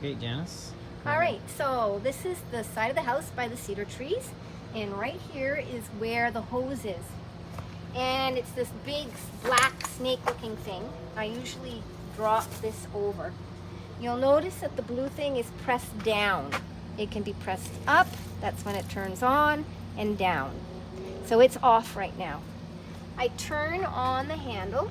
Okay, Janice. All right, so this is the side of the house by the cedar trees, and right here is where the hose is. And it's this big black snake-looking thing. I usually drop this over. You'll notice that the blue thing is pressed down. It can be pressed up, that's when it turns on, and down. So it's off right now. I turn on the handle.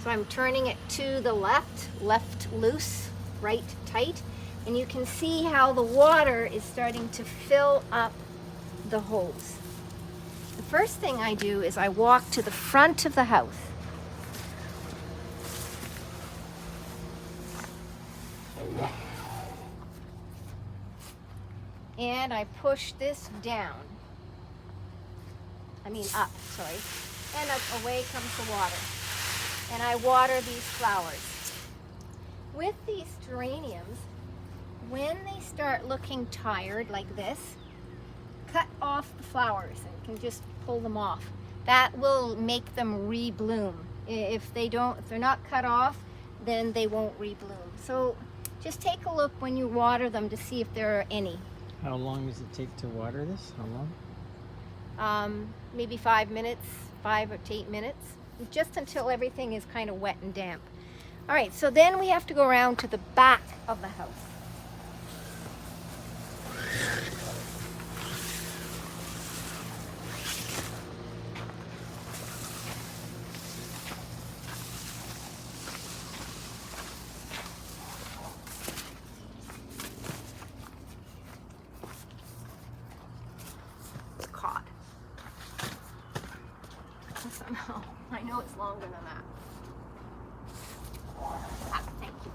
So I'm turning it to the left loose, right tight, and you can see how the water is starting to fill up the hose. The first thing I do is I walk to the front of the house. And I push this down. Up, sorry. And away comes the water. And I water these flowers. With these geraniums, when they start looking tired like this, cut off the flowers and you can just pull them off. That will make them rebloom. If they're not cut off, then they won't rebloom. So just take a look when you water them to see if there are any. How long does it take to water this? How long? Maybe 5 minutes, 5 to 8 minutes, just until everything is kind of wet and damp. All right, so then we have to go around to the back of the house. It's caught. Somehow, I know it's longer than that. Thank you.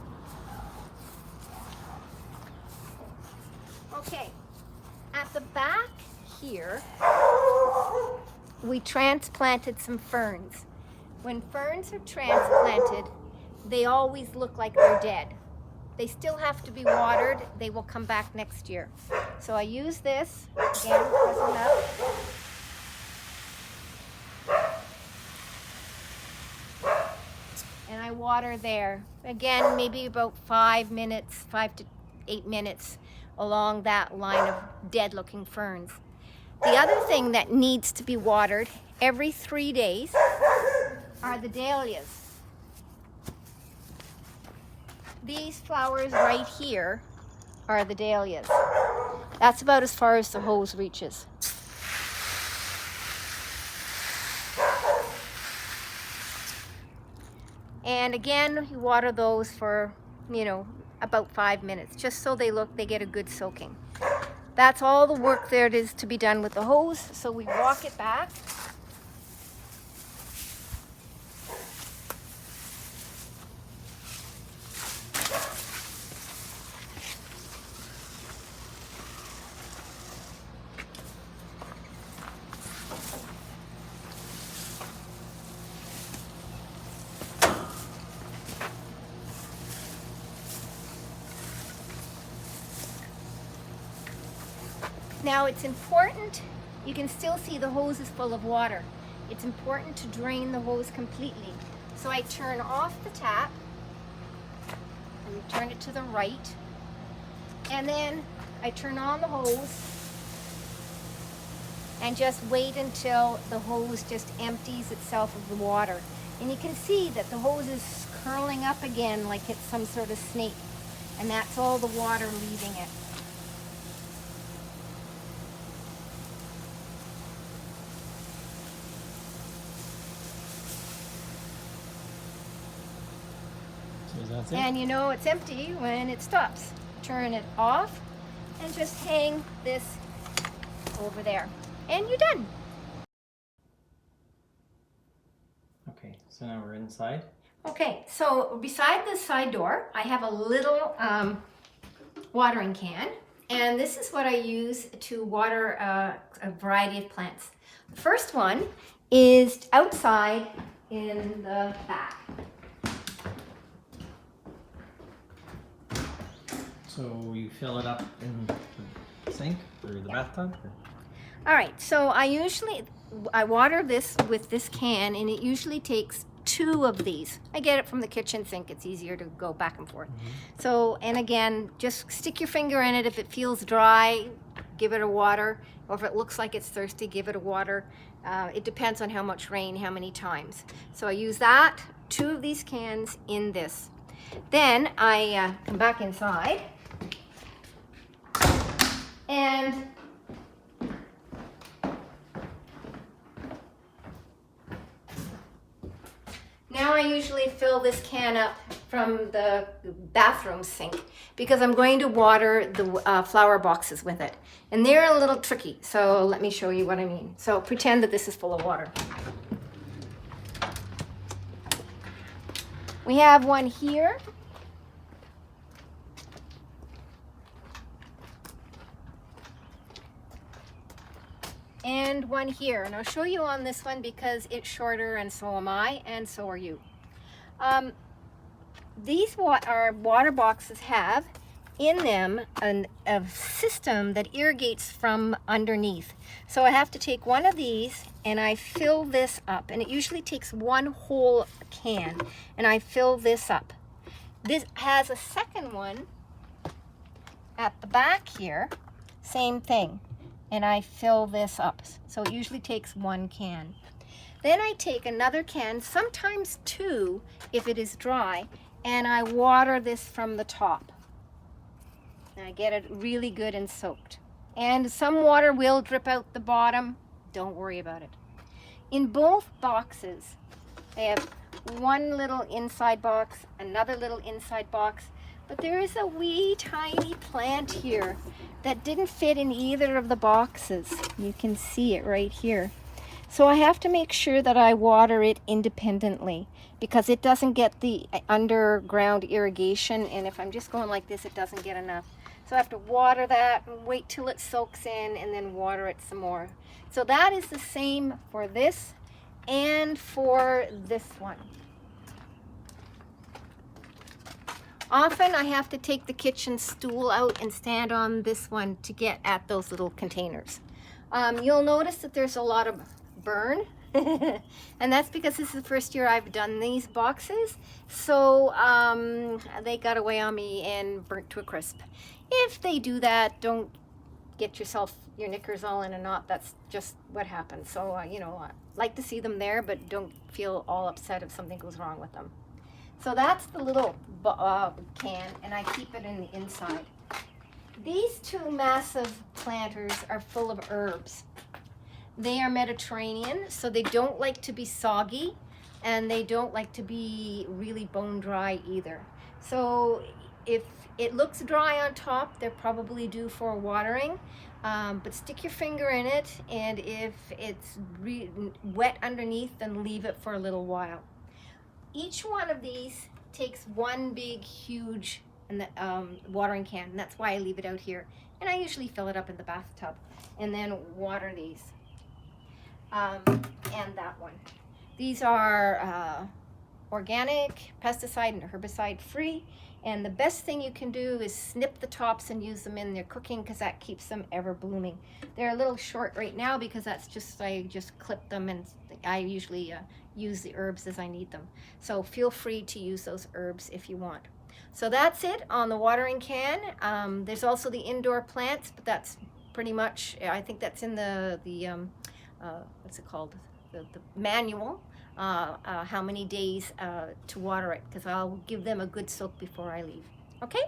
Okay, at the back here, we transplanted some ferns. When ferns are transplanted, they always look like they're dead. They still have to be watered. They will come back next year. So I use this, again, pressing up. And I water there. Again, maybe about 5 minutes, 5 to 8 minutes along that line of dead looking ferns. The other thing that needs to be watered every 3 days are the dahlias. These flowers right here are the dahlias. That's about as far as the hose reaches. And again, you water those for, about 5 minutes, just so they get a good soaking. That's all the work there is to be done with the hose. So we walk it back. Now it's important, you can still see the hose is full of water. It's important to drain the hose completely. So I turn off the tap, and turn it to the right, and then I turn on the hose and just wait until the hose just empties itself of the water. And you can see that the hose is curling up again like it's some sort of snake, and that's all the water leaving it. So that's it? And you know it's empty when it stops. Turn it off and just hang this over there. And you're done. Okay, so now we're inside. Okay, so beside the side door, I have a little watering can. And this is what I use to water a variety of plants. The first one is outside in the back. So you fill it up in the sink or the bathtub? Or? All right, so I water this with this can, and it usually takes 2 2 of these. I get it from the kitchen sink. It's easier to go back and forth. So, and again, just stick your finger in it. If it feels dry, give it a water. Or if it looks like it's thirsty, give it a water. It depends on how much rain, how many times. So I use that, 2 of these cans in this. Then I come back inside and now I usually fill this can up from the bathroom sink because I'm going to water the flower boxes with it. And they're a little tricky, so let me show you what I mean. So pretend that this is full of water. We have one here. And one here. And I'll show you on this one because it's shorter and so am I and so are you. These our water boxes have in them a system that irrigates from underneath. So I have to take one of these and I fill this up, and it usually takes 1 whole can, and I fill this up. This has a second one at the back here, same thing, and I fill this up. So it usually takes 1 can. Then I take another can, sometimes 2 if it is dry, and I water this from the top. And I get it really good and soaked. And some water will drip out the bottom. Don't worry about it. In both boxes, I have one little inside box, another little inside box, but there is a wee tiny plant here that didn't fit in either of the boxes. You can see it right here. So I have to make sure that I water it independently because it doesn't get the underground irrigation, and if I'm just going like this, it doesn't get enough. So I have to water that and wait till it soaks in and then water it some more. So that is the same for this and for this one. Often I have to take the kitchen stool out and stand on this one to get at those little containers. You'll notice that there's a lot of burn and that's because this is the first year I've done these boxes, so they got away on me and burnt to a crisp. If they do that, don't get your knickers all in a knot. That's just what happens. So you know, I like to see them there, but don't feel all upset if something goes wrong with them. So that's the little can, and I keep it in the inside. These 2 massive planters are full of herbs. They are Mediterranean, so they don't like to be soggy, and they don't like to be really bone dry either. So if it looks dry on top, they're probably due for watering, but stick your finger in it, and if it's wet underneath, then leave it for a little while. Each one of these takes 1 big, huge watering can, and that's why I leave it out here. And I usually fill it up in the bathtub and then water these. And that one. These are organic, pesticide and herbicide free, and the best thing you can do is snip the tops and use them in their cooking because that keeps them ever blooming. They're a little short right now because I just clip them, and I usually use the herbs as I need them. So feel free to use those herbs if you want. So that's it on the watering can. There's also the indoor plants, but that's pretty much, I think that's in the what's it called? The manual, how many days to water it, because I'll give them a good soak before I leave. Okay?